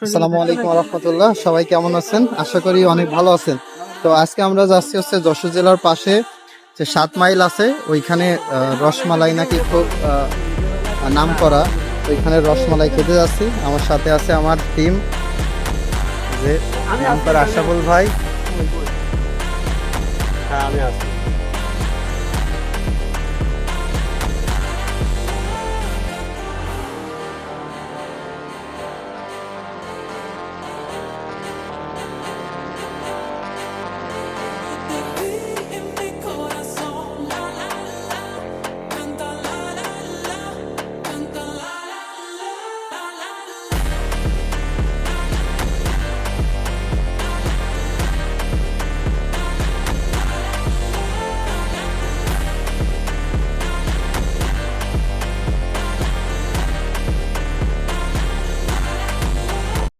আসসালামু আলাইকুম রহমতুল্লাহ। সবাই কেমন আছেন? আশা করি অনেক ভালো আছেন। তো আজকে আমরা যাচ্ছি হচ্ছে যশোর জেলার পাশে যে 7 মাইল আছে, ওইখানে রসমালাই নাকি খুব নাম করা। ওইখানে রসমালাই খেতে যাচ্ছি। আমার সাথে আছে আমার টিম, যে নাম করা আশরাফুল ভাই। হ্যাঁ, আমি আছি।